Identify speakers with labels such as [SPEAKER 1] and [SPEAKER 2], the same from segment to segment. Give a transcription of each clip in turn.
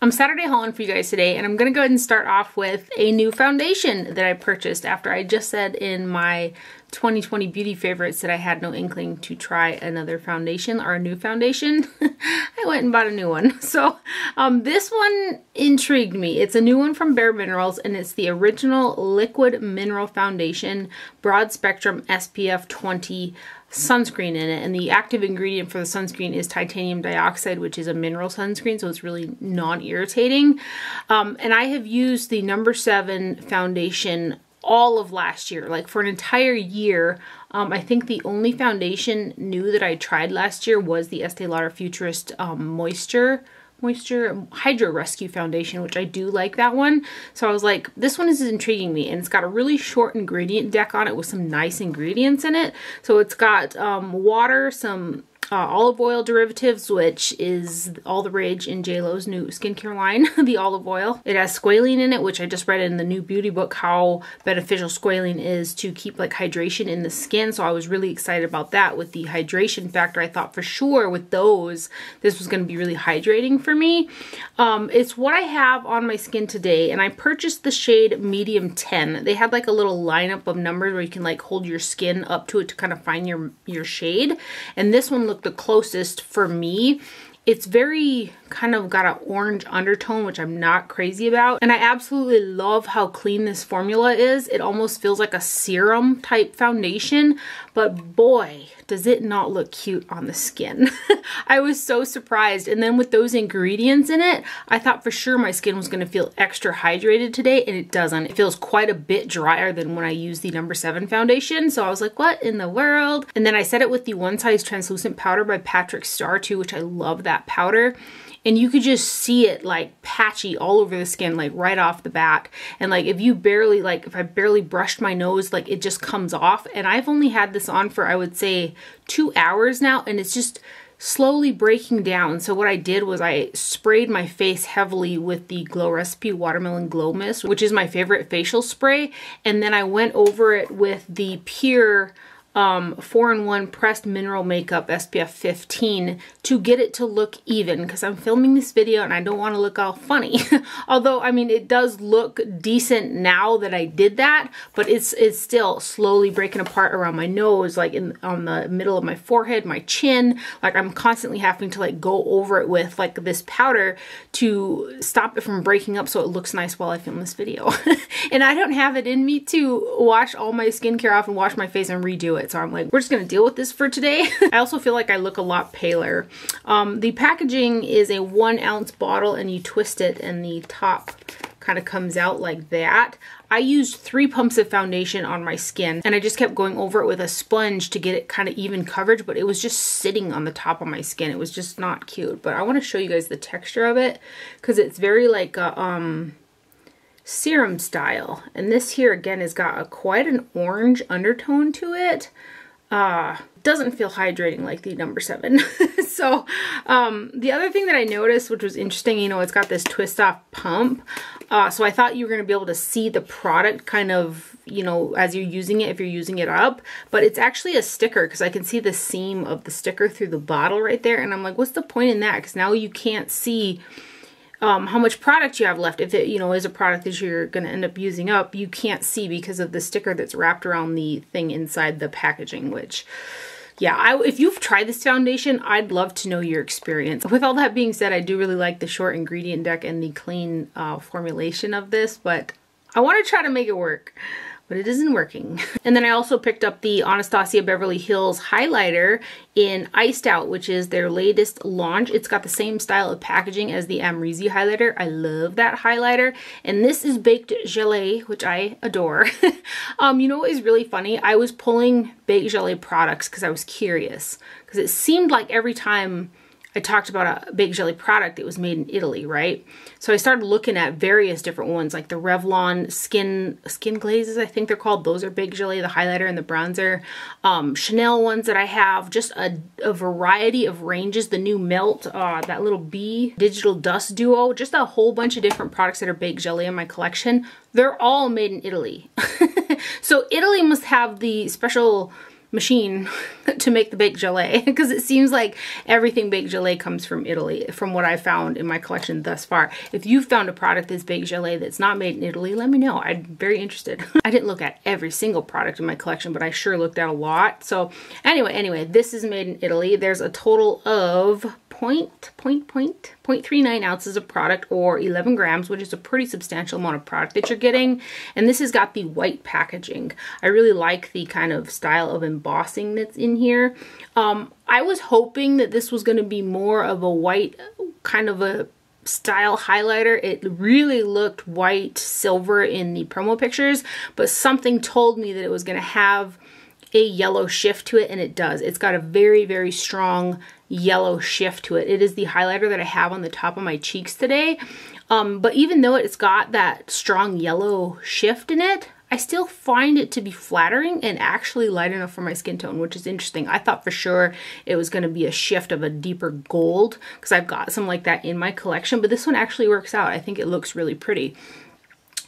[SPEAKER 1] I'm Saturday hauling for you guys today, and I'm gonna go ahead and start off with a new foundation that I purchased after I just said in my 2020 beauty favorites that I had no inkling to try another foundation or a new foundation. I went and bought a new one. So this one intrigued me. It's a new one from Bare Minerals, and it's the original liquid mineral foundation, broad spectrum SPF 20 sunscreen in it, and the active ingredient for the sunscreen is titanium dioxide, which is a mineral sunscreen, so it's really non-irritating. And I have used the No. 7 foundation all of last year, like for an entire year. I think the only foundation new that I tried last year was the Estee Lauder Futurist Moisture Hydro Rescue Foundation, which I do like that one. So I was like, this one is intriguing me, and it's got a really short ingredient deck on it with some nice ingredients in it. So it's got water, some olive oil derivatives, which is all the rage in JLo's new skincare line, the olive oil. It has squalene in it, which I just read in the new beauty book how beneficial squalene is to keep like hydration in the skin. So I was really excited about that with the hydration factor. I thought for sure with those, this was going to be really hydrating for me. It's what I have on my skin today, and I purchased the shade medium 10. They had like a little lineup of numbers where you can like hold your skin up to it to kind of find your shade. And this one looked the closest for me. It's very kind of got an orange undertone, which I'm not crazy about. And I absolutely love how clean this formula is. It almost feels like a serum type foundation, but boy, does it not look cute on the skin. I was so surprised. And then with those ingredients in it, I thought for sure my skin was going to feel extra hydrated today, and it doesn't. It feels quite a bit drier than when I used the No. 7 foundation. So I was like, what in the world? And then I set it with the One Size Translucent Powder by Patrick Starr too, which I love that powder. And you could just see it like patchy all over the skin, like right off the bat. And like if you barely, like if I barely brushed my nose, like it just comes off. And I've only had this on for, I would say, 2 hours now, and it's just slowly breaking down. So what I did was I sprayed my face heavily with the Glow Recipe Watermelon Glow Mist, which is my favorite facial spray. And then I went over it with the Pure 4-in-1 pressed mineral makeup SPF 15 to get it to look even, because I'm filming this video and I don't want to look all funny. Although, I mean, it does look decent now that I did that, but it's still slowly breaking apart around my nose, like on the middle of my forehead, my chin. Like I'm constantly having to like go over it with like this powder to stop it from breaking up so it looks nice while I film this video. And I don't have it in me to wash all my skincare off and wash my face and redo it. So I'm like, we're just gonna deal with this for today. I also feel like I look a lot paler. The packaging is a 1 ounce bottle, and you twist it and the top kind of comes out like that. I used 3 pumps of foundation on my skin, and I just kept going over it with a sponge to get it kind of even coverage, but it was just sitting on the top of my skin. It was just not cute. But I want to show you guys the texture of it, because it's very like a serum style. And this here again has got quite an orange undertone to it. Doesn't feel hydrating like the No. 7. So the other thing that I noticed, which was interesting, you know, it's got this twist off pump. So I thought you were going to be able to see the product kind of, you know, as you're using it, if you're using it up, but it's actually a sticker, because I can see the seam of the sticker through the bottle right there. And I'm like, what's the point in that? Because now you can't see how much product you have left. If it, you know, is a product that you're going to end up using up, you can't see because of the sticker that's wrapped around the thing inside the packaging, which, yeah, if you've tried this foundation, I'd love to know your experience. With all that being said, I do really like the short ingredient deck and the clean formulation of this, but I want to try to make it work, but it isn't working. And then I also picked up the Anastasia Beverly Hills highlighter in Iced Out, which is their latest launch. It's got the same style of packaging as the Amrezy highlighter. I love that highlighter. And this is Baked Gelée, which I adore. You know what is really funny? I was pulling Baked Gelée products because I was curious, because it seemed like every time I talked about a Baked Gelée product, it was made in Italy, right? So I started looking at various different ones, like the Revlon skin glazes, I think they're called. Those are Baked Gelée, the highlighter and the bronzer. Chanel ones that I have, just a variety of ranges. The new Melt, that little bee digital dust duo, just a whole bunch of different products that are Baked Gelée in my collection. They're all made in Italy. So Italy must have the special machine to make the baked gelée, because it seems like everything baked gelée comes from Italy from what I found in my collection thus far. If you found a product that's baked gelée that's not made in Italy, let me know. I'm very interested. I didn't look at every single product in my collection, but I sure looked at a lot. So anyway, this is made in Italy. There's a total of 0.39 ounces of product, or 11 grams, which is a pretty substantial amount of product that you're getting. And this has got the white packaging. I really like the kind of style of embossing that's in here. I was hoping that this was going to be more of a white kind of a style highlighter. It really looked white silver in the promo pictures, but something told me that it was going to have a yellow shift to it, and it does. It's got a very, very strong yellow shift to it. It is the highlighter that I have on the top of my cheeks today. But even though it's got that strong yellow shift in it, I still find it to be flattering and actually light enough for my skin tone, which is interesting. I thought for sure it was going to be a shift of a deeper gold, because I've got some like that in my collection, but this one actually works out. I think it looks really pretty.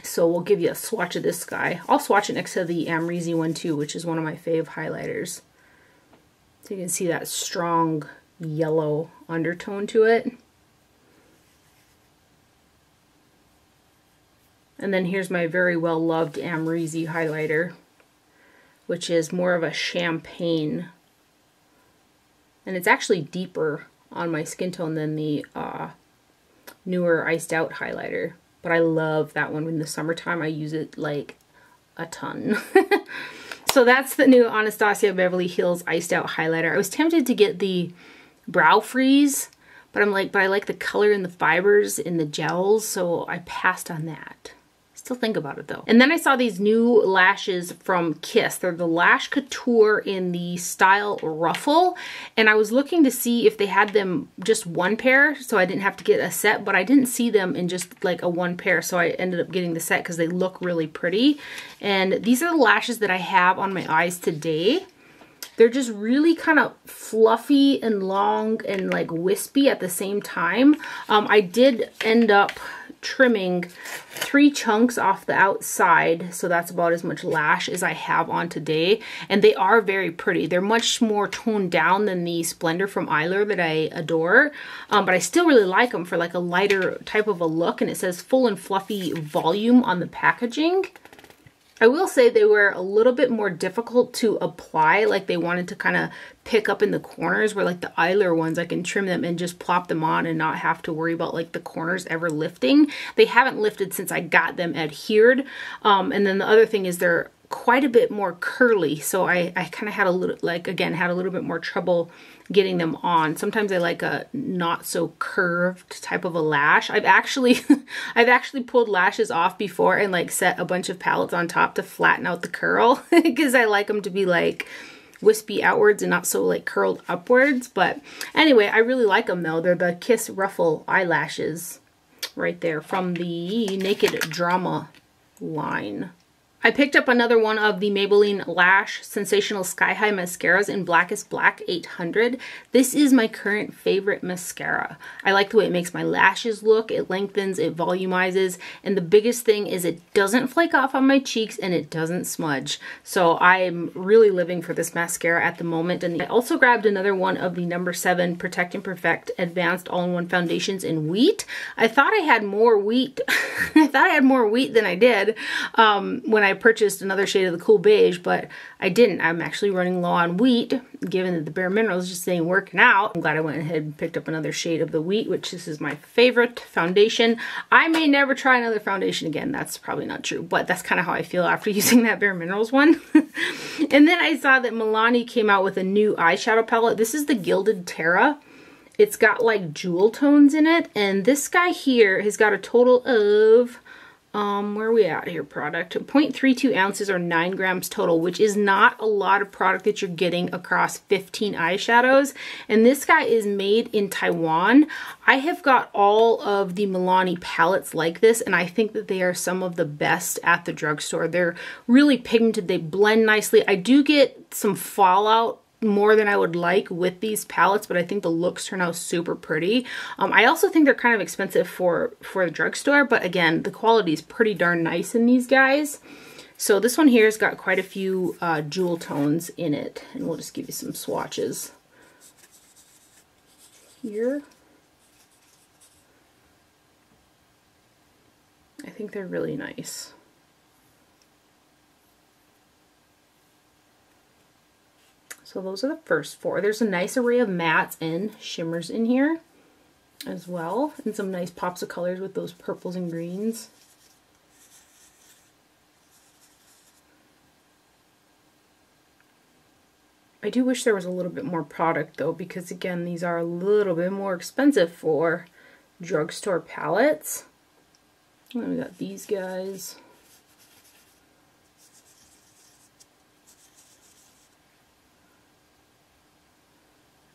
[SPEAKER 1] So we'll give you a swatch of this guy. I'll swatch it next to the Amrezy one too, which is one of my fave highlighters. So you can see that strong yellow undertone to it. And then here's my very well loved Amrezy highlighter, which is more of a champagne. And it's actually deeper on my skin tone than the newer Iced Out highlighter. But I love that one in the summertime. I use it like a ton. So that's the new Anastasia Beverly Hills Iced Out highlighter. I was tempted to get the Brow Freeze, but I'm like, but I like the color and the fibers in the gels, so I passed on that. Still think about it though. And then I saw these new lashes from Kiss. They're the Lash Couture in the style Ruffle. And I was looking to see if they had them just one pair, so I didn't have to get a set, but I didn't see them in just like a one pair, so I ended up getting the set because they look really pretty. And these are the lashes that I have on my eyes today. They're just really kind of fluffy and long and like wispy at the same time. I did end up trimming 3 chunks off the outside, so that's about as much lash as I have on today, and they are very pretty. They're much more toned down than the Splendor from Eyelure that I adore, but I still really like them for like a lighter type of a look, and it says full and fluffy volume on the packaging. I will say they were a little bit more difficult to apply, like they wanted to kind of pick up in the corners, where like the Eyelure ones, I can trim them and just plop them on and not have to worry about like the corners ever lifting. They haven't lifted since I got them adhered. And then the other thing is they're quite a bit more curly, so I kind of had a little, like again, had a little bit more trouble getting them on. Sometimes I like a not so curved type of a lash. I've actually pulled lashes off before and like set a bunch of palettes on top to flatten out the curl because I like them to be like wispy outwards and not so like curled upwards. But anyway, I really like them though. They're the Kiss Ruffle Eyelashes right there from the Naked Drama line. I picked up another one of the Maybelline Lash Sensational Sky High Mascaras in Blackest Black 800. This is my current favorite mascara. I like the way it makes my lashes look. It lengthens, it volumizes, and the biggest thing is it doesn't flake off on my cheeks and it doesn't smudge. So I'm really living for this mascara at the moment. And I also grabbed another one of the No. 7 Protect and Perfect Advanced All-in-One Foundations in Wheat. I thought I had more wheat. I thought I had more wheat than I did when I purchased another shade of the Cool Beige, but I didn't. I'm actually running low on wheat, given that the Bare Minerals just ain't working out. I'm glad I went ahead and picked up another shade of the wheat, which this is my favorite foundation. I may never try another foundation again. That's probably not true, but that's kind of how I feel after using that Bare Minerals one. And then I saw that Milani came out with a new eyeshadow palette. This is the Gilded Terra. It's got like jewel tones in it, and this guy here has got a total of where are we at here, product? 0.32 ounces or 9 grams total, which is not a lot of product that you're getting across 15 eyeshadows. And this guy is made in Taiwan. I have got all of the Milani palettes like this, and I think that they are some of the best at the drugstore. They're really pigmented. They blend nicely. I do get some fallout more than I would like with these palettes, but I think the looks turn out super pretty. I also think they're kind of expensive for the drugstore, but again, the quality is pretty darn nice in these guys. So this one here has got quite a few jewel tones in it, and we'll just give you some swatches here. I think they're really nice. So those are the first four. There's a nice array of mattes and shimmers in here as well, and some nice pops of colors with those purples and greens. I do wish there was a little bit more product though, because again, these are a little bit more expensive for drugstore palettes. And then we got these guys.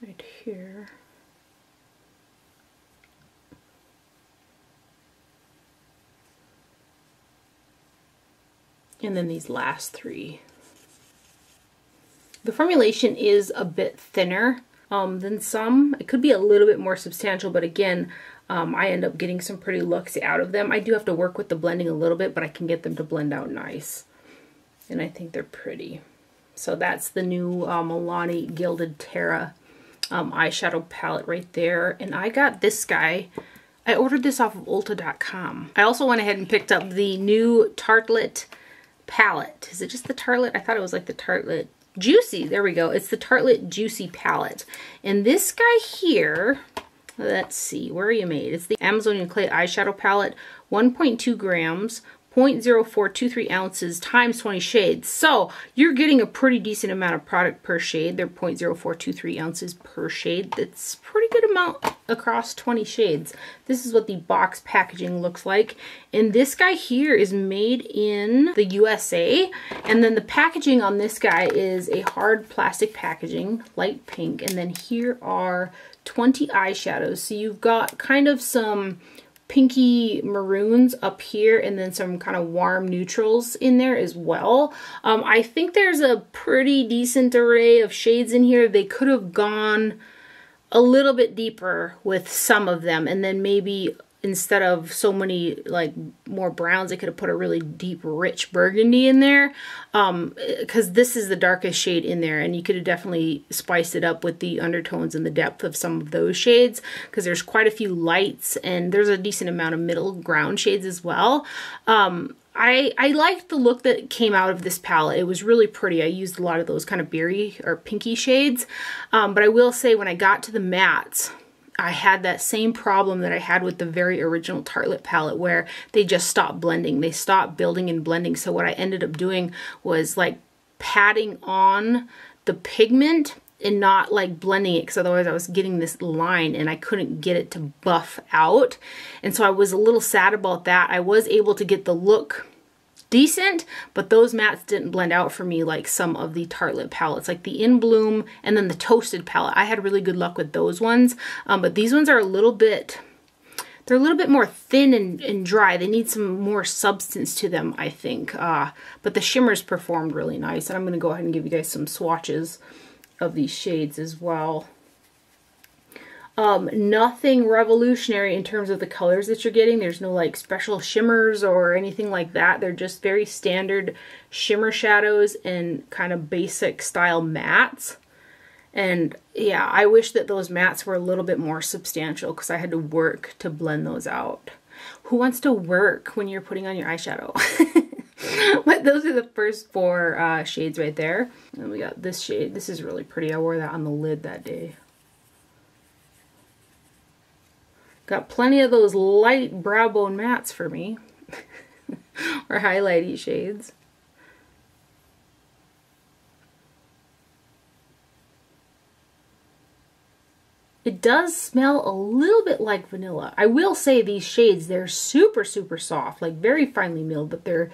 [SPEAKER 1] Right here. And then these last three. The formulation is a bit thinner than some. It could be a little bit more substantial, but again, I end up getting some pretty looks out of them. I do have to work with the blending a little bit, but I can get them to blend out nice. And I think they're pretty. So that's the new Milani Gilded Terra eyeshadow palette right there. And I got this guy. I ordered this off of Ulta.com. I also went ahead and picked up the new Tartlet palette. Is it just the Tartlet? I thought it was like the Tartlet Juicy. There we go. It's the Tartlet Juicy palette. And this guy here, let's see, where are you made? It's the Amazonian Clay eyeshadow palette, 1.2 grams, 0.0423 ounces times 20 shades. So you're getting a pretty decent amount of product per shade. They're 0.0423 ounces per shade. That's a pretty good amount across 20 shades. This is what the box packaging looks like. And this guy here is made in the USA. And then the packaging on this guy is a hard plastic packaging, light pink. And then here are 20 eyeshadows. So you've got kind of some pinky maroons up here and then some kind of warm neutrals in there as well. I think there's a pretty decent array of shades in here. They could have gone a little bit deeper with some of them, and then maybe instead of so many like more browns, they could have put a really deep rich burgundy in there, because this is the darkest shade in there, and you could have definitely spiced it up with the undertones and the depth of some of those shades, because there's quite a few lights and there's a decent amount of middle ground shades as well. I liked the look that came out of this palette. It was really pretty. I used a lot of those kind of berry or pinky shades, but I will say when I got to the mattes, I had that same problem that I had with the very original Tartelette palette, where they just stopped blending. They stopped building and blending. So what I ended up doing was like patting on the pigment and not like blending it, because otherwise I was getting this line and I couldn't get it to buff out. And so I was a little sad about that. I was able to get the look decent, but those mattes didn't blend out for me like some of the Tartelette palettes, like the In Bloom and then the Toasted palette. I had really good luck with those ones, but these ones are a little bit, they're a little bit more thin and dry. They need some more substance to them, I think. But the shimmers performed really nice, and I'm going to go ahead and give you guys some swatches of these shades as well. Nothing revolutionary in terms of the colors that you're getting. There's no like special shimmers or anything like that. They're just very standard shimmer shadows and kind of basic style mattes. And yeah, I wish that those mattes were a little bit more substantial, because I had to work to blend those out. Who wants to work when you're putting on your eyeshadow? But those are the first four shades right there. And we got this shade. This is really pretty. I wore that on the lid that day. Got plenty of those light brow bone mattes for me. Or highlighty shades. It does smell a little bit like vanilla. I will say these shades, they're super, super soft, like very finely milled, but they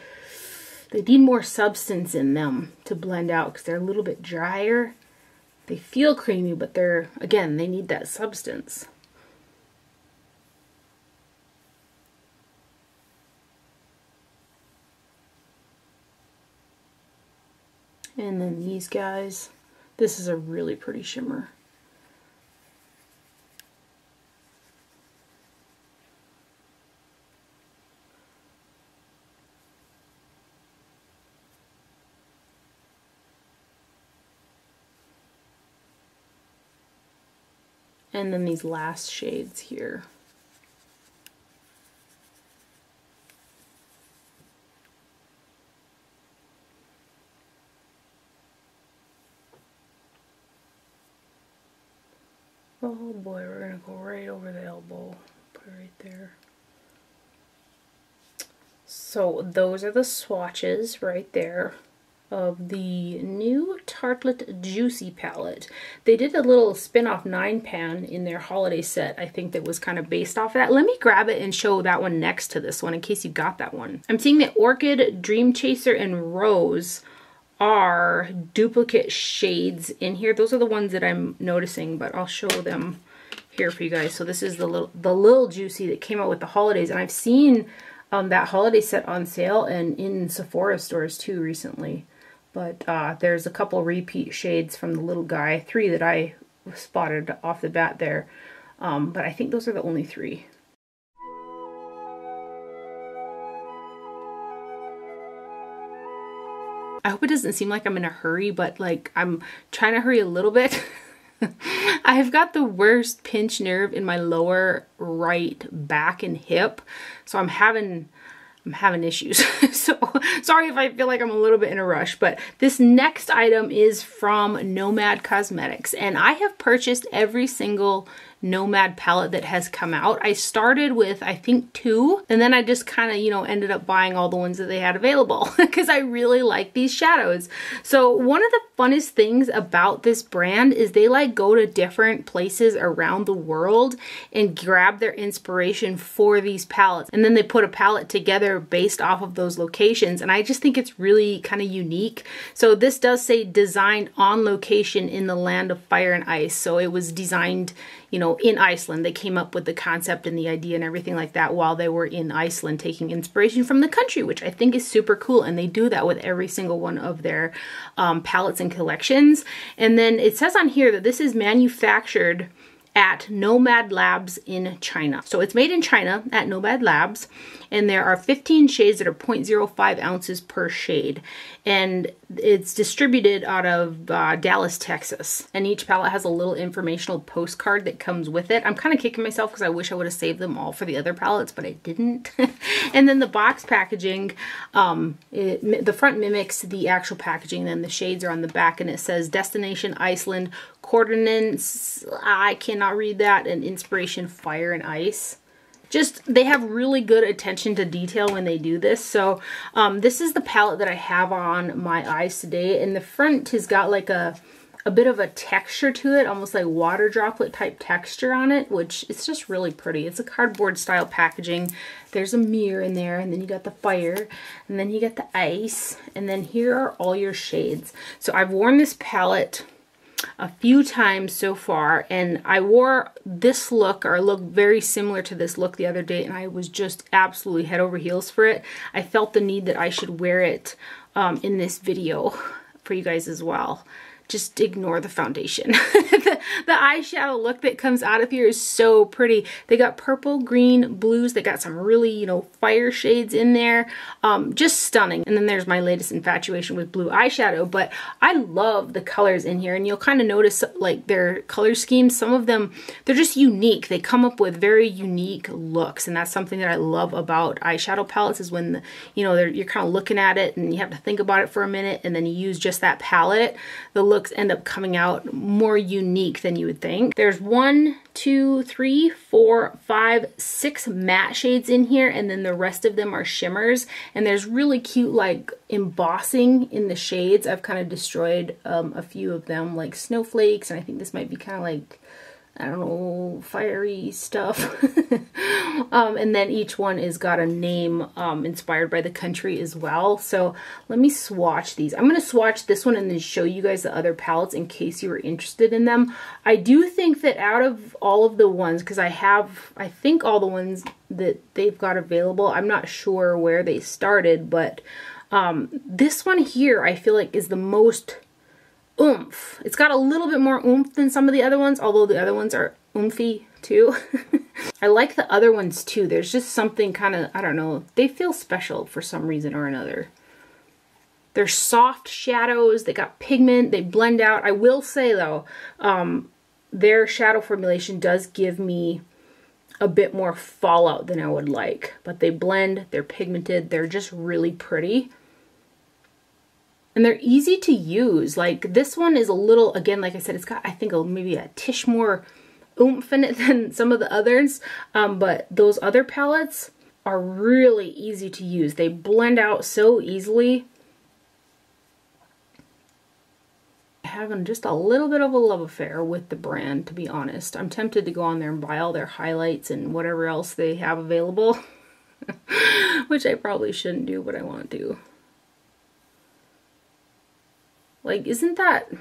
[SPEAKER 1] need more substance in them to blend out, because they're a little bit drier. They feel creamy, but they're, again, they need that substance. And then these guys, this is a really pretty shimmer. And then these last shades here. Oh boy, we're gonna go right over the elbow. Put it right there. So those are the swatches right there of the new Tartelette Juicy palette. They did a little spin-off 9-pan in their holiday set, I think, that was kind of based off of that. Let me grab it and show that one next to this one in case you got that one. I'm seeing that Orchid, Dream Chaser, and Rose are duplicate shades in here. Those are the ones that I'm noticing, but I'll show them here for you guys. So this is the little Juicy that came out with the holidays, and I've seen that holiday set on sale and in Sephora stores too recently. But there's a couple repeat shades from the little guy, 3 that I spotted off the bat there. But I think those are the only 3. I hope it doesn't seem like I'm in a hurry, but like I'm trying to hurry a little bit. I've got the worst pinched nerve in my lower right back and hip, so I'm having issues. So sorry if I feel like I'm a little bit in a rush, but this next item is from Nomad Cosmetics, and I have purchased every single Nomad palette that has come out. I started with, I think, 2, and then I just kind of, you know, ended up buying all the ones that they had available because I really like these shadows. So one of the funnest things about this brand is they like go to different places around the world and grab their inspiration for these palettes, and then they put a palette together based off of those locations, and I just think it's really kind of unique. So this does say designed on location in the land of fire and ice. So it was designed, you know, in Iceland. They came up with the concept and the idea and everything like that while they were in Iceland, taking inspiration from the country, which I think is super cool. And they do that with every single one of their palettes and collections. And then it says on here that this is manufactured at Nomad Labs in China. So it's made in China at Nomad Labs, and there are 15 shades that are 0.05 ounces per shade. And it's distributed out of Dallas, Texas. And each palette has a little informational postcard that comes with it. I'm kind of kicking myself because I wish I would have saved them all for the other palettes, but I didn't. And then the box packaging, the front mimics the actual packaging, then the shades are on the back, and it says Destination Iceland, Coordinates, I cannot read that, and Inspiration Fire and Ice. Just, they have really good attention to detail when they do this. So this is the palette that I have on my eyes today, and the front has got like a bit of a texture to it, almost like water droplet type texture on it, which it's just really pretty. It's a cardboard style packaging. There's a mirror in there, and then you got the fire, and then you got the ice, and then here are all your shades. So I've worn this palette a few times so far, and I wore this look, or a look very similar to this look, the other day, and I was just absolutely head over heels for it. I felt the need that I should wear it in this video for you guys as well. Just ignore the foundation. the eyeshadow look that comes out of here is so pretty. They got purple, green, blues. They got some really, you know, fire shades in there. Just stunning. And then there's my latest infatuation with blue eyeshadow. But I love the colors in here. And you'll kind of notice like their color schemes. Some of them, they're just unique. They come up with very unique looks. And that's something that I love about eyeshadow palettes, is when, you know, you're kind of looking at it and you have to think about it for a minute, and then you use just that palette. The looks end up coming out more unique than you would think. There's 1, 2, 3, 4, 5, 6 matte shades in here, and then the rest of them are shimmers. And there's really cute like embossing in the shades. I've kind of destroyed a few of them, like snowflakes, and I think this might be kind of like, I don't know, fiery stuff. And then each one has got a name inspired by the country as well. So let me swatch these. I'm going to swatch this one and then show you guys the other palettes in case you were interested in them. I do think that out of all of the ones, because I think all the ones that they've got available, I'm not sure where they started, but this one here I feel like is the most oomph. It's got a little bit more oomph than some of the other ones, although the other ones are oomphy too. I like the other ones too. There's just something kind of, I don't know, they feel special for some reason or another. They're soft shadows, they got pigment, they blend out. I will say though, their shadow formulation does give me a bit more fallout than I would like. But they blend, they're pigmented, they're just really pretty. And they're easy to use. Like this one is a little, again, like I said, it's got, I think, maybe a tish more oomph in it than some of the others. But those other palettes are really easy to use. They blend out so easily. Having just a little bit of a love affair with the brand, to be honest. I'm tempted to go on there and buy all their highlights and whatever else they have available. Which I probably shouldn't do, but I want to. Like, isn't that...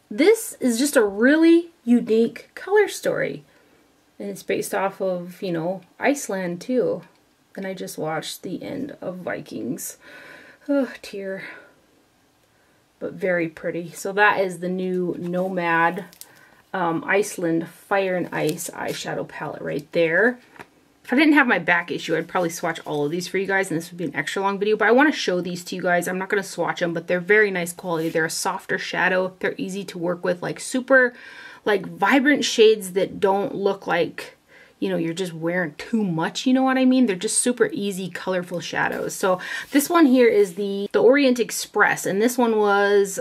[SPEAKER 1] This is just a really unique color story. And it's based off of, you know, Iceland too. And I just watched the end of Vikings. Oh, tear. But very pretty. So that is the new Nomad Iceland Fire and Ice eyeshadow palette right there. If I didn't have my back issue, I'd probably swatch all of these for you guys, and this would be an extra long video, but I want to show these to you guys. I'm not going to swatch them, but they're very nice quality. They're a softer shadow. They're easy to work with, like super, like vibrant shades that don't look like, you know, you're just wearing too much, you know what I mean? They're just super easy, colorful shadows. So this one here is the Orient Express, and this one was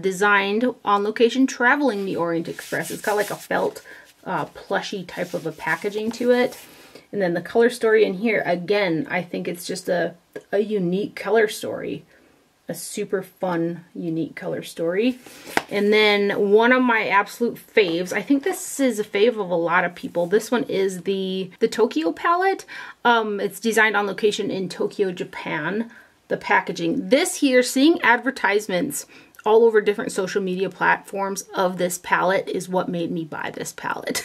[SPEAKER 1] designed on location traveling the Orient Express. It's got like a felt plushy type of a packaging to it. And then the color story in here, again, I think it's just a unique color story. A super fun, unique color story. And then one of my absolute faves, I think this is a fave of a lot of people. This one is the Tokyo palette. It's designed on location in Tokyo, Japan. The packaging. This here, seeing advertisements all over different social media platforms of this palette is what made me buy this palette.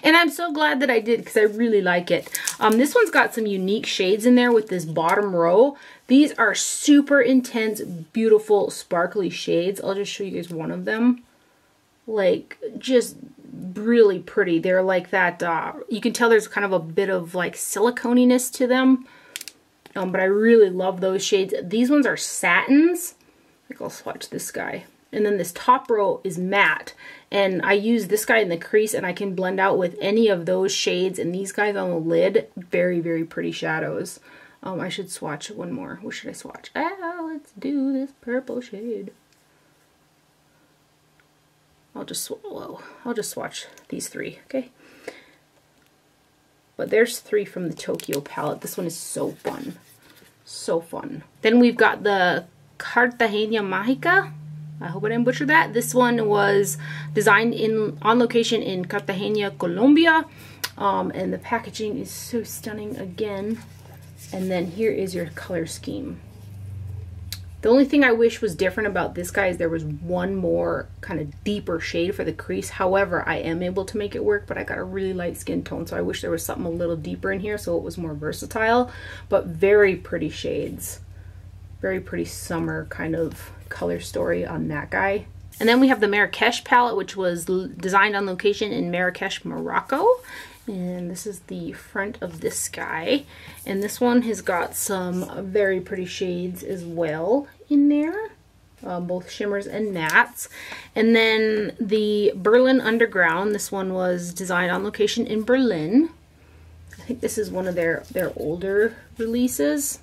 [SPEAKER 1] And I'm so glad that I did because I really like it. This one's got some unique shades in there with this bottom row. These are super intense, beautiful, sparkly shades. I'll just show you guys one of them. Like, just really pretty. They're like that, you can tell there's kind of a bit of like siliconiness to them. But I really love those shades. These ones are satins. I think I'll swatch this guy. And then this top row is matte. And I use this guy in the crease and I can blend out with any of those shades. And these guys on the lid, very, very pretty shadows. I should swatch one more. What should I swatch? Let's do this purple shade. I'll just swatch these three, okay? But there's three from the Tokyo palette. This one is so fun. So fun. Then we've got the Cartagena Mágica. I hope I didn't butcher that. This one was designed on location in Cartagena, Colombia. And the packaging is so stunning again. And then here is your color scheme. The only thing I wish was different about this guy is there was one more kind of deeper shade for the crease. However, I am able to make it work, but I got a really light skin tone, so I wish there was something a little deeper in here so it was more versatile. But very pretty shades. Very pretty summer kind of color story on that guy. And then we have the Marrakesh palette, which was designed on location in Marrakesh, Morocco. And this is the front of this guy. And this one has got some very pretty shades as well in there. Both shimmers and mattes. And then the Berlin Underground. This one was designed on location in Berlin. I think this is one of their older releases.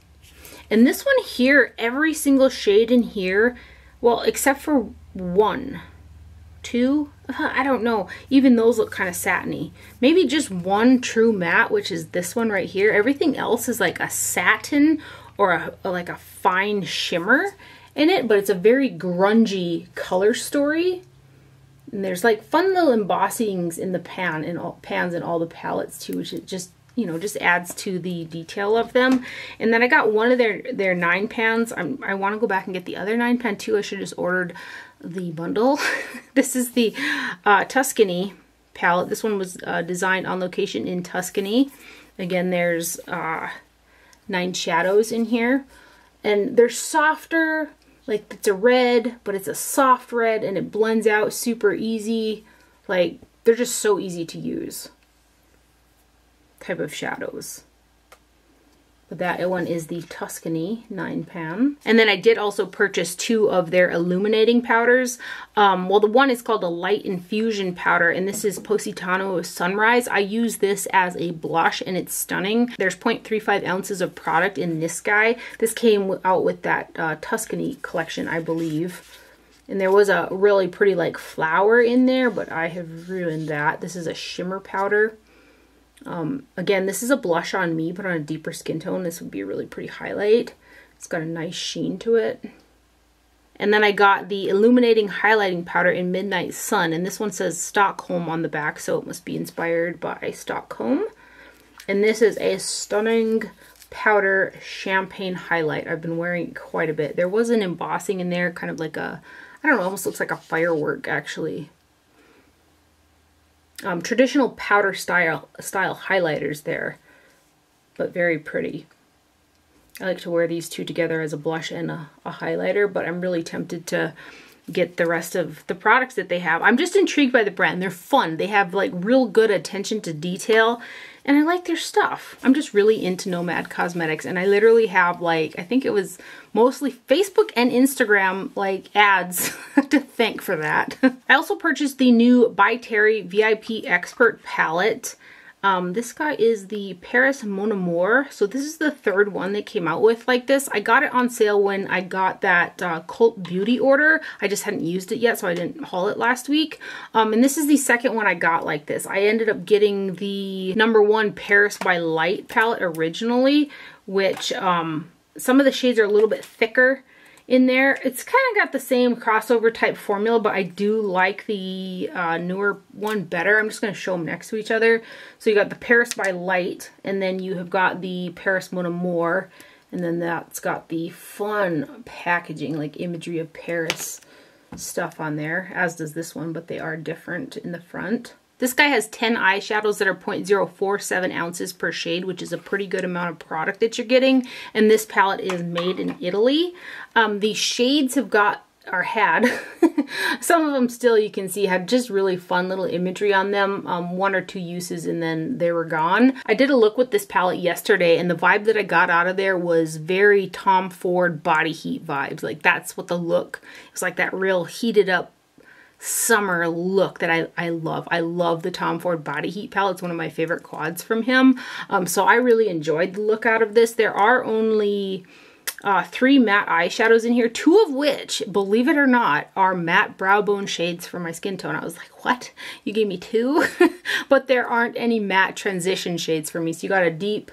[SPEAKER 1] And this one here, every single shade in here, well, except for one, two, I don't know. Even those look kind of satiny. Maybe just one true matte, which is this one right here. Everything else is like a satin or like a fine shimmer in it, but it's a very grungy color story. And there's like fun little embossings in the pans in all the palettes too, which it just, you know, just adds to the detail of them. And then I got one of their 9 pans. I want to go back and get the other 9 pan too. I should have just ordered the bundle. This is the Tuscany palette. This one was designed on location in Tuscany. Again, there's 9 shadows in here. And they're softer, like it's a red, but it's a soft red and it blends out super easy. Like, they're just so easy to use type of shadows. But that one is the Tuscany 9-pan. And then I did also purchase 2 of their illuminating powders. Well, the one is called a Light Infusion powder, and this is Positano Sunrise. I use this as a blush, and it's stunning. There's 0.35 ounces of product in this guy. This came out with that Tuscany collection, I believe. And there was a really pretty like flower in there, but I have ruined that. This is a shimmer powder. Again, this is a blush on me, but on a deeper skin tone, this would be a really pretty highlight. It's got a nice sheen to it. And then I got the Illuminating Highlighting Powder in Midnight Sun, and this one says Stockholm on the back, so it must be inspired by Stockholm. And this is a stunning powder champagne highlight. I've been wearing it quite a bit. There was an embossing in there, kind of like a, I don't know, almost looks like a firework actually. Traditional powder style highlighters there, but very pretty. I like to wear these 2 together as a blush and a highlighter, but I'm really tempted to get the rest of the products that they have. I'm just intrigued by the brand. They're fun. They have like real good attention to detail, and I like their stuff. I'm just really into Nomad Cosmetics, and I literally have like, I think it was mostly Facebook and Instagram like ads to thank for that. I also purchased the new By Terry VIP Expert palette. This guy is the Paris Mon Amour. So this is the 3rd one they came out with like this. I got it on sale when I got that Cult Beauty order. I just hadn't used it yet, so I didn't haul it last week. And this is the 2nd one I got like this. I ended up getting the #1 Paris by Light palette originally, which some of the shades are a little bit thicker in there. It's kind of got the same crossover type formula, but I do like the newer one better. I'm just going to show them next to each other. So you got the Paris by Light, and then you have got the Paris Mon Amour, and then that's got the fun packaging, like imagery of Paris stuff on there, as does this one, but they are different in the front. This guy has 10 eyeshadows that are 0.047 ounces per shade, which is a pretty good amount of product that you're getting. And this palette is made in Italy. The shades have got, or had, some of them still you can see had just really fun little imagery on them. 1 or 2 uses and then they were gone. I did a look with this palette yesterday, and the vibe that I got out of there was very Tom Ford body heat vibes. Like that's what the look, it was like that real heated up summer look that I love. I love the Tom Ford Body Heat palette. It's one of my favorite quads from him. So I really enjoyed the look out of this. There are only 3 matte eyeshadows in here, 2 of which, believe it or not, are matte brow bone shades for my skin tone. I was like, what? You gave me 2? But there aren't any matte transition shades for me. So you got a deep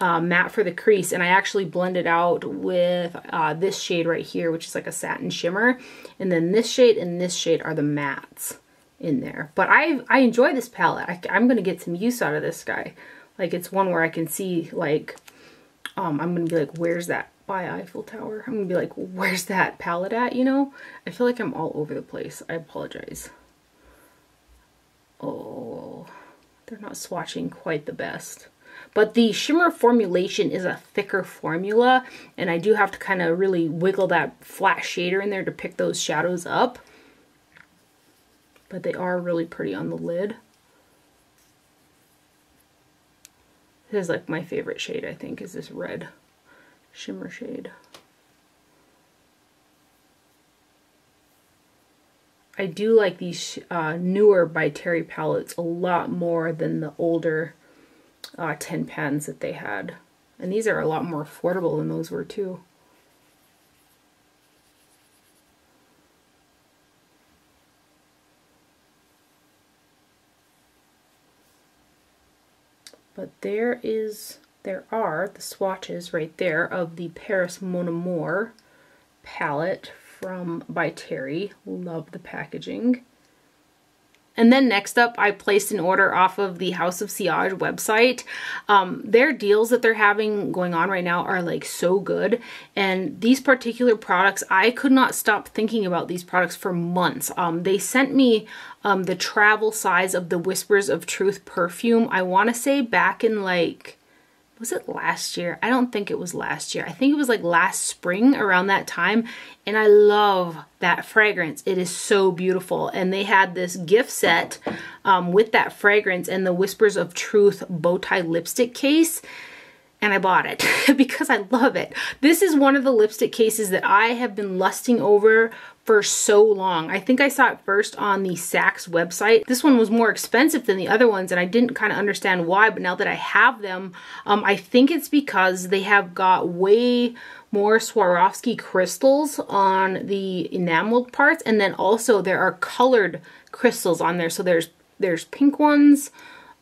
[SPEAKER 1] matte for the crease, and I actually blended out with this shade right here, which is like a satin shimmer, and then this shade and this shade are the mattes in there. But I enjoy this palette. I'm gonna get some use out of this guy. Like it's one where I can see like I'm gonna be like, where's that by Eiffel Tower? I'm gonna be like, where's that palette at, you know? I feel like I'm all over the place. I apologize. Oh, they're not swatching quite the best. But the shimmer formulation is a thicker formula, and I do have to kind of really wiggle that flat shader in there to pick those shadows up. But they are really pretty on the lid. This is like my favorite shade, I think, is this red shimmer shade. I do like these newer By Terry palettes a lot more than the older 10 pans that they had. And these are a lot more affordable than those were too. But there are the swatches right there of the Paris Mon Amour palette from By Terry. Love the packaging. And then next up, I placed an order off of the House of Sillage website. Their deals that they're having going on right now are like so good. And these particular products, I could not stop thinking about these products for months. They sent me the travel size of the Whispers of Truth perfume. I want to say back in like, was it last year? I don't think it was last year. I think it was like last spring around that time. And I love that fragrance. It is so beautiful. And they had this gift set with that fragrance and the Whispers of Truth bow tie lipstick case. and I bought it because I love it. This is one of the lipstick cases that I have been lusting over for so long. I think I saw it first on the Saks website. This one was more expensive than the other ones, and I didn't kind of understand why, but now that I have them, I think it's because they have got way more Swarovski crystals on the enameled parts, and then also there are colored crystals on there. So there's pink ones,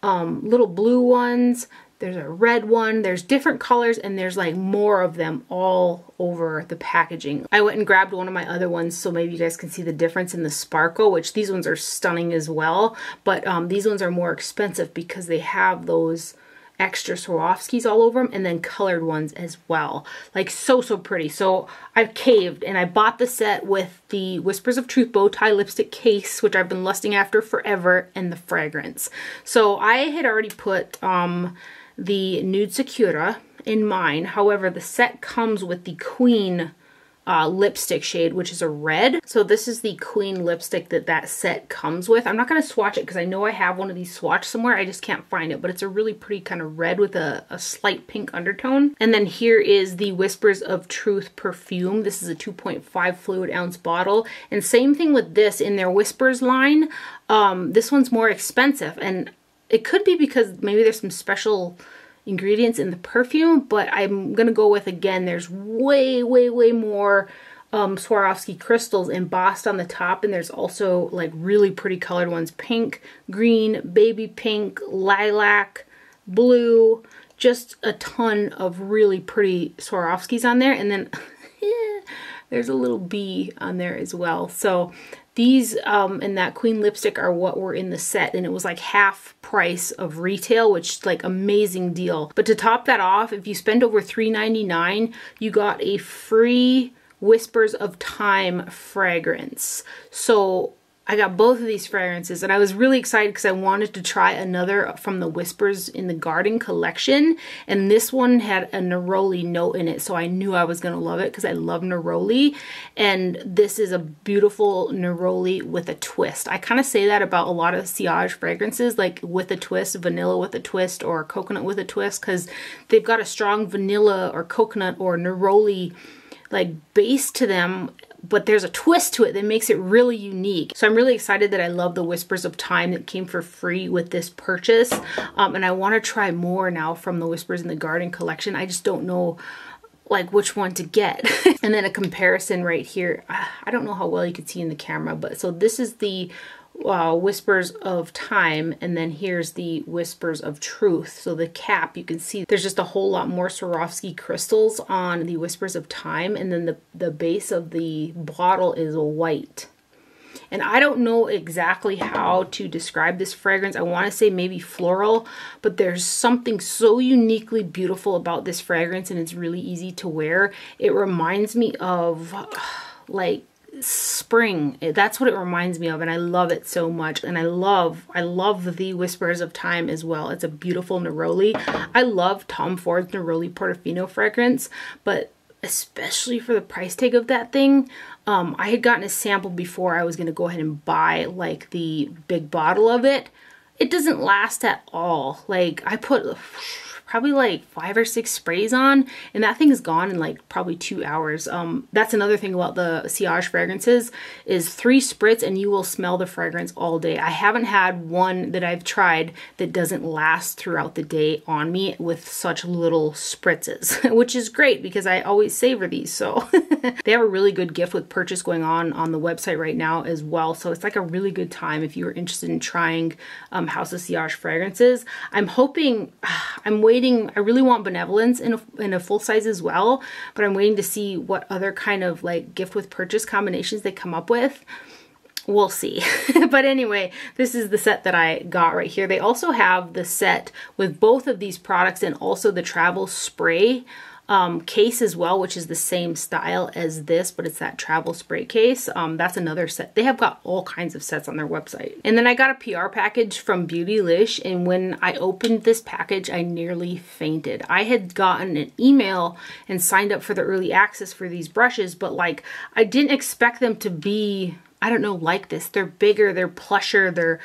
[SPEAKER 1] little blue ones, there's a red one, there's different colors, and there's like more of them all over the packaging. I went and grabbed one of my other ones so maybe you guys can see the difference in the sparkle, which these ones are stunning as well, but these ones are more expensive because they have those extra Swarovskis all over them, and then colored ones as well. Like so pretty. So I caved and I bought the set with the Whispers of Truth bow tie lipstick case, which I've been lusting after forever, and the fragrance. So I had already put the Nude Secura in mine. However, the set comes with the Queen lipstick shade, which is a red. So this is the Queen lipstick that set comes with. I'm not going to swatch it because I know I have one of these swatched somewhere. I just can't find it, but it's a really pretty kind of red with a slight pink undertone. And then here is the Whispers of Truth perfume. This is a 2.5 fluid ounce bottle. And same thing with this in their Whispers line. This one's more expensive, and it could be because maybe there's some special ingredients in the perfume, but I'm gonna go with, again, there's way more Swarovski crystals embossed on the top, and there's also like really pretty colored ones: pink, green, baby pink, lilac, blue, just a ton of really pretty Swarovskis on there. And then there's a little bee on there as well. So these and that Queen lipstick are what were in the set, and it was like half price of retail, which like amazing deal. But to top that off, if you spend over $3.99, you got a free Whispers of Time fragrance. So I got both of these fragrances, and I was really excited because I wanted to try another from the Whispers in the Garden collection, and this one had a neroli note in it, so I knew I was going to love it because I love neroli, and this is a beautiful neroli with a twist. I kind of say that about a lot of Sillage fragrances, like with a twist, vanilla with a twist, or coconut with a twist, because they've got a strong vanilla or coconut or neroli like base to them, but there's a twist to it that makes it really unique. So I'm really excited that I love the Whispers of Time that came for free with this purchase. And I want to try more now from the Whispers in the Garden collection. I just don't know like which one to get. And then a comparison right here. I don't know how well you can see in the camera, but so this is the Whispers of Time, and then here's the Whispers of Truth. So the cap, you can see there's just a whole lot more Swarovski crystals on the Whispers of Time, and then the base of the bottle is white. And I don't know exactly how to describe this fragrance. I want to say maybe floral, but there's something so uniquely beautiful about this fragrance, and it's really easy to wear. It reminds me of like spring. That's what it reminds me of, and I love it so much. And I love the Whispers of Time as well. It's a beautiful neroli. I love Tom Ford's Neroli Portofino fragrance, but especially for the price tag of that thing, I had gotten a sample before I was going to go ahead and buy like the big bottle of it. It doesn't last at all. Like I put probably like 5 or 6 sprays on, and that thing is gone in like probably 2 hours. That's another thing about the Sillage fragrances is 3 spritz and you will smell the fragrance all day. I haven't had one that I've tried that doesn't last throughout the day on me with such little spritzes, which is great because I always savor these. So they have a really good gift with purchase going on the website right now as well. So it's like a really good time if you're interested in trying House of Sillage fragrances. I'm hoping, I'm waiting. I really want Benevolence in a full size as well, but I'm waiting to see what other kind of like gift with purchase combinations they come up with. We'll see. But anyway, this is the set that I got right here. They also have the set with both of these products and also the travel spray case as well, which is the same style as this, but it's that travel spray case. That's another set. They have got all kinds of sets on their website. And then I got a PR package from Beautylish, and when I opened this package, I nearly fainted. I had gotten an email and signed up for the early access for these brushes, but like I didn't expect them to be, I don't know, like this. They're bigger, they're plusher,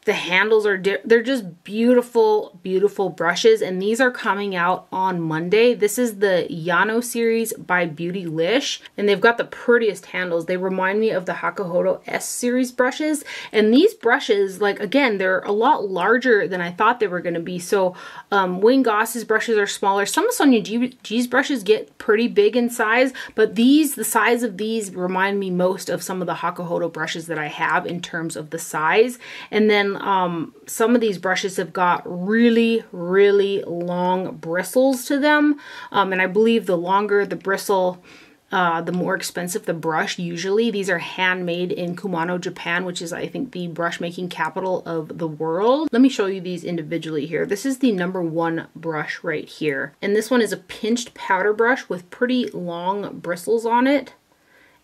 [SPEAKER 1] The handles are, they're just beautiful, beautiful brushes. And these are coming out on Monday. This is the Yano series by Beautylish. And they've got the prettiest handles. They remind me of the Hakuhodo S series brushes. And these brushes, like, again, they're a lot larger than I thought they were going to be. So Wayne Goss's brushes are smaller. Some of Sonia G's brushes get pretty big in size. But these, the size of these remind me most of some of the Hakuhodo brushes that I have in terms of the size. And then some of these brushes have got really, really long bristles to them. And I believe the longer the bristle, the more expensive the brush usually. These are handmade in Kumano, Japan, which is, I think, the brush making capital of the world. Let me show you these individually here. This is the #1 brush right here. And this one is a pinched powder brush with pretty long bristles on it.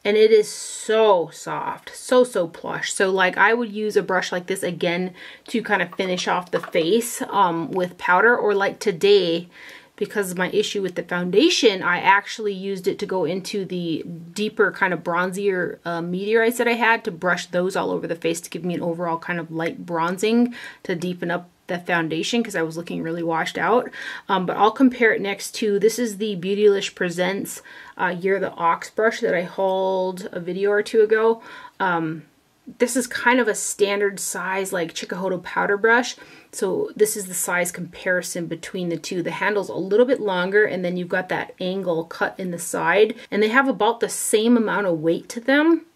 [SPEAKER 1] And it is so soft, so plush. So like I would use a brush like this again to kind of finish off the face with powder, or like today, because of my issue with the foundation, I actually used it to go into the deeper kind of bronzier meteorites that I had, to brush those all over the face to give me an overall kind of light bronzing to deepen up the foundation because I was looking really washed out. But I'll compare it next to, this is the Beautylish Presents Year the Ox brush that I hauled a video or two ago. This is kind of a standard size like Chikuhodo powder brush. So this is the size comparison between the two. The handle's a little bit longer, and then you've got that angle cut in the side, and they have about the same amount of weight to them.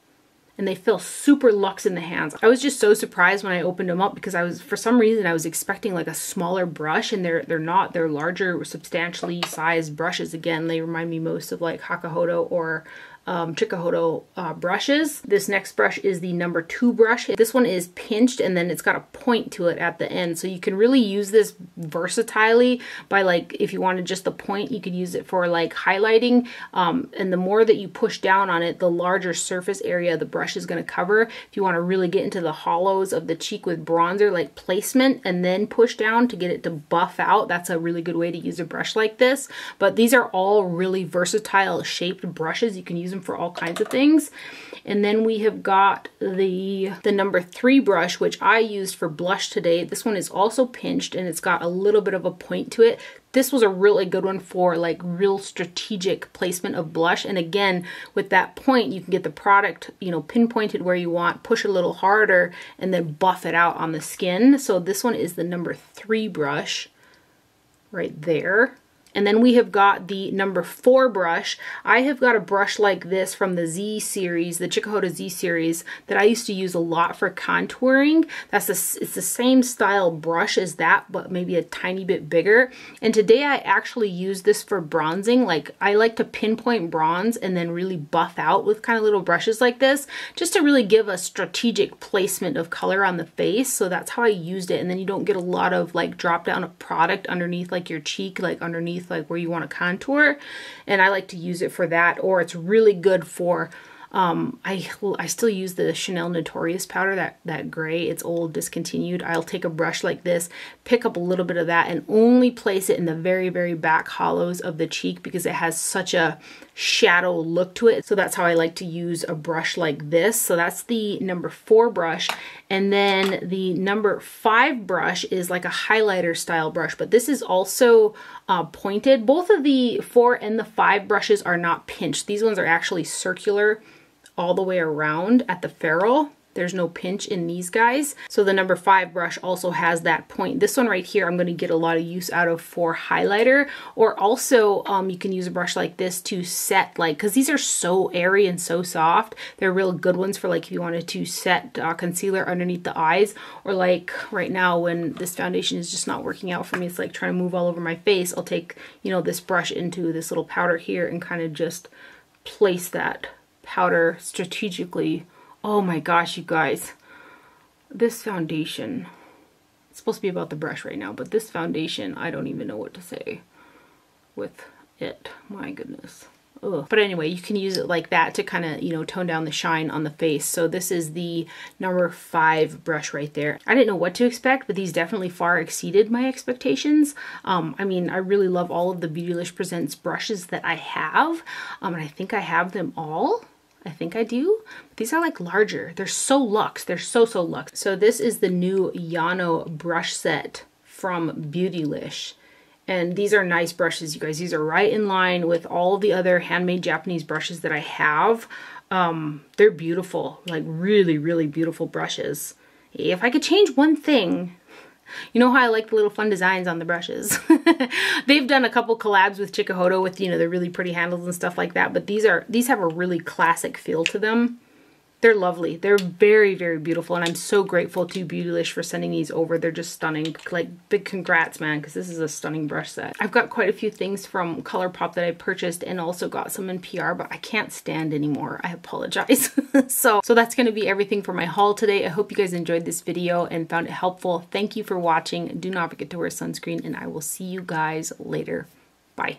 [SPEAKER 1] And they feel super luxe in the hands. I was just so surprised when I opened them up because I was, for some reason, I was expecting like a smaller brush, and they're not. They're larger, substantially sized brushes. Again, they remind me most of like Hakuhodo or Chikuhodo brushes. This next brush is the #2 brush. This one is pinched, and then it's got a point to it at the end. So you can really use this versatilely by, like, if you wanted just the point, you could use it for like highlighting. And the more that you push down on it, the larger surface area the brush is going to cover. If you want to really get into the hollows of the cheek with bronzer, like placement, and then push down to get it to buff out, that's a really good way to use a brush like this. But these are all really versatile shaped brushes. You can use them for all kinds of things. And then we have got the #3 brush, which I used for blush today. This one is also pinched, and it's got a little bit of a point to it. This was a really good one for like real strategic placement of blush. And again, with that point, you can get the product, you know, pinpointed where you want, push a little harder, and then buff it out on the skin. So this one is the #3 brush right there. And then we have got the #4 brush. I have got a brush like this from the Z series, the Chikuhodo Z series, that I used to use a lot for contouring. It's the same style brush as that, but maybe a tiny bit bigger. And today I actually use this for bronzing. Like, I like to pinpoint bronze and then really buff out with kind of little brushes like this, just to really give a strategic placement of color on the face. So that's how I used it. And then you don't get a lot of like drop down of product underneath like your cheek, like underneath like where you want to contour. And I like to use it for that. Or it's really good for I still use the Chanel Notorious powder, that gray. It's old, discontinued. I'll take a brush like this, pick up a little bit of that, and only place it in the very, very back hollows of the cheek because it has such a shadow look to it. So that's how I like to use a brush like this. So that's the #4 brush. And then the #5 brush is like a highlighter style brush, but this is also pointed. Both of the 4 and the 5 brushes are not pinched. These ones are actually circular all the way around at the ferrule. There's no pinch in these guys. So the #5 brush also has that point. This one right here, I'm going to get a lot of use out of for highlighter. Or also, you can use a brush like this to set, like, because these are so airy and so soft. They're real good ones for like if you wanted to set concealer underneath the eyes. Or like right now when this foundation is just not working out for me, it's like trying to move all over my face. I'll take, you know, this brush into this little powder here and kind of just place that powder strategically. Oh my gosh, you guys, this foundation, it's supposed to be about the brush right now, but this foundation, I don't even know what to say with it. My goodness. Ugh. But anyway, you can use it like that to kind of, you know, tone down the shine on the face. So this is the #5 brush right there. I didn't know what to expect, but these definitely far exceeded my expectations. I mean, I really love all of the Beautylish Presents brushes that I have. And I think I have them all. I think I do. These are like larger. They're so luxe. They're so luxe. So this is the new Yano brush set from Beautylish. And these are nice brushes, you guys. These are right in line with all the other handmade Japanese brushes that I have. They're beautiful, like really beautiful brushes. If I could change one thing, you know how I like the little fun designs on the brushes. They've done a couple collabs with Chikuhodo with, you know, the really pretty handles and stuff like that, but these have a really classic feel to them. They're lovely. They're very beautiful, and I'm so grateful to Beautylish for sending these over. They're just stunning. Like, big congrats, man, because this is a stunning brush set. I've got quite a few things from ColourPop that I purchased and also got some in PR, but I can't stand anymore. I apologize. So that's going to be everything for my haul today. I hope you guys enjoyed this video and found it helpful. Thank you for watching. Do not forget to wear sunscreen, and I will see you guys later. Bye.